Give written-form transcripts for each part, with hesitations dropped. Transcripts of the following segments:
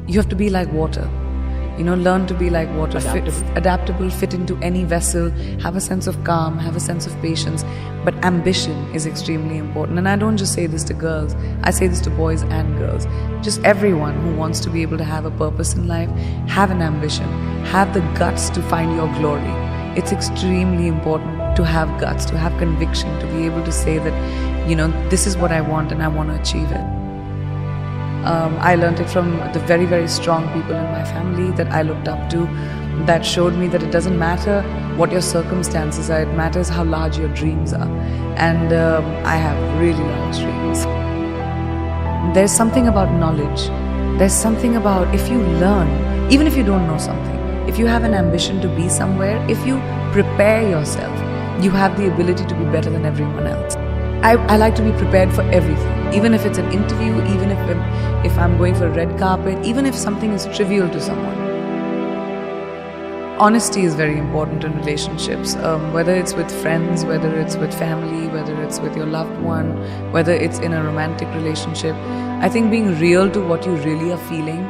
you have to be like water. Learn to be like water, adaptable, fit into any vessel, have a sense of calm, have a sense of patience. But ambition is extremely important. And I don't just say this to girls, I say this to boys and girls. Just everyone who wants to be able to have a purpose in life, have an ambition, have the guts to find your glory. It's extremely important to have guts, to have conviction, to be able to say that, this is what I want and I want to achieve it. I learned it from the very, very strong people in my family that I looked up to, that showed me that it doesn't matter what your circumstances are, it matters how large your dreams are. And I have really large dreams. There's something about knowledge. There's something about if you learn, even if you don't know something, if you have an ambition to be somewhere, if you prepare yourself, you have the ability to be better than everyone else. I like to be prepared for everything, even if it's an interview, even if I'm going for a red carpet, even if something is trivial to someone. Honesty is very important in relationships, whether it's with friends, whether it's with family, whether it's with your loved one, whether it's in a romantic relationship. I think being real to what you really are feeling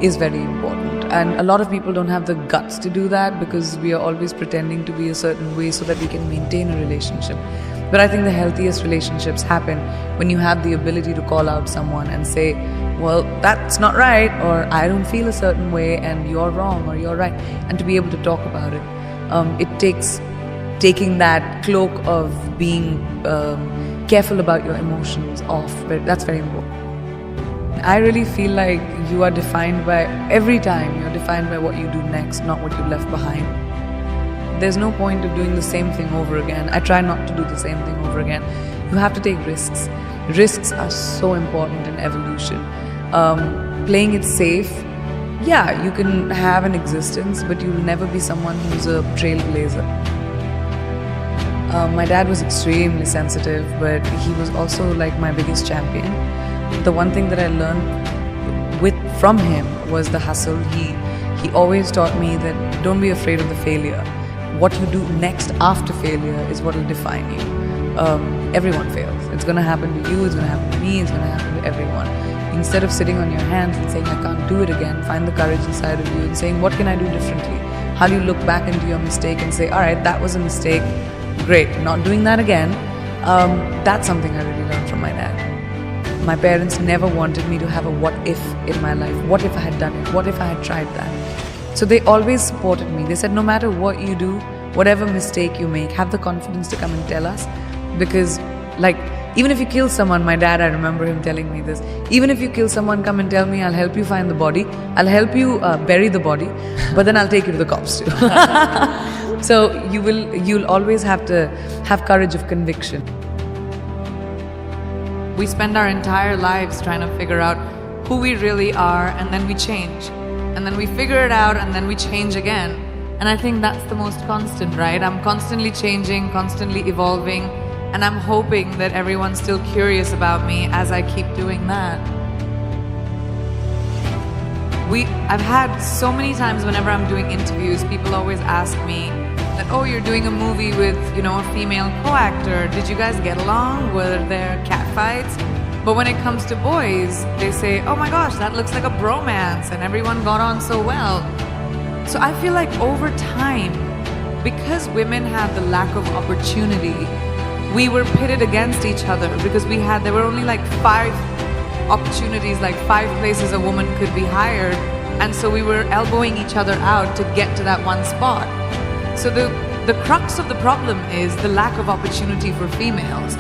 is very important. And a lot of people don't have the guts to do that because we are always pretending to be a certain way so that we can maintain a relationship. But I think the healthiest relationships happen when you have the ability to call out someone and say, well, that's not right, or I don't feel a certain way and you're wrong or you're right, and to be able to talk about it. It takes taking that cloak of being careful about your emotions off, but that's very important. I really feel like you are defined by, every time you're defined by what you do next, not what you left behind. There's no point of doing the same thing over again. I try not to do the same thing over again. You have to take risks. Risks are so important in evolution. Playing it safe, yeah, you can have an existence, but you'll never be someone who's a trailblazer. My dad was extremely sensitive, but he was also like my biggest champion. The one thing that I learned from him was the hustle. He always taught me that don't be afraid of the failure. What you do next after failure is what will define you. Everyone fails. It's going to happen to you, it's going to happen to me, it's going to happen to everyone. Instead of sitting on your hands and saying, I can't do it again, find the courage inside of you and saying, what can I do differently? How do you look back into your mistake and say, all right, that was a mistake, great, not doing that again. That's something I really learned from my dad. My parents never wanted me to have a what if in my life. What if I had done it? What if I had tried that? So they always supported me. They said, no matter what you do, whatever mistake you make, have the confidence to come and tell us. Because even if you kill someone, my dad, I remember him telling me this, even if you kill someone, come and tell me, I'll help you find the body. I'll help you bury the body, but then I'll take you to the cops too. So you'll always have to have courage of conviction. We spend our entire lives trying to figure out who we really are, and then we change. And then we figure it out, and then we change again. And I think that's the most constant, right? I'm constantly changing, constantly evolving, and I'm hoping that everyone's still curious about me as I keep doing that. I've had so many times whenever I'm doing interviews, people always ask me that, oh, you're doing a movie with, a female co-actor. Did you guys get along? Were there catfights? But when it comes to boys, they say, oh my gosh, that looks like a bromance and everyone got on so well. So I feel like over time, because women have the lack of opportunity, we were pitted against each other because there were only 5 opportunities, 5 places a woman could be hired. And so we were elbowing each other out to get to that one spot. So the crux of the problem is the lack of opportunity for females.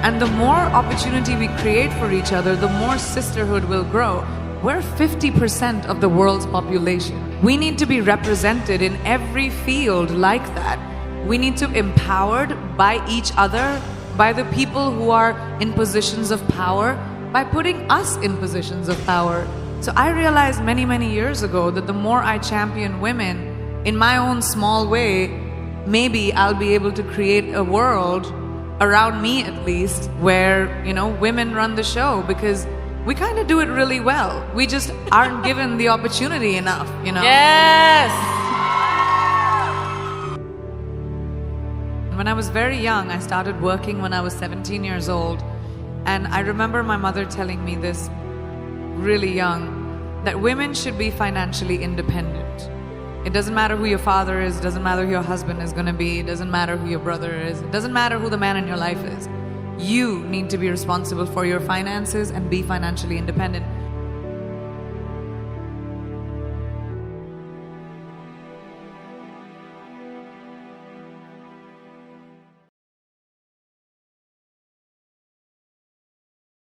And the more opportunity we create for each other, the more sisterhood will grow. We're 50% of the world's population. We need to be represented in every field like that. We need to be empowered by each other, by the people who are in positions of power, by putting us in positions of power. So I realized many, many years ago that the more I champion women in my own small way, maybe I'll be able to create a world around me at least where, women run the show, because we kind of do it really well. We just aren't given the opportunity enough, Yes! When I was very young, I started working when I was 17 years old. And I remember my mother telling me this really young, that women should be financially independent. It doesn't matter who your father is, it doesn't matter who your husband is going to be, it doesn't matter who your brother is, it doesn't matter who the man in your life is. You need to be responsible for your finances and be financially independent.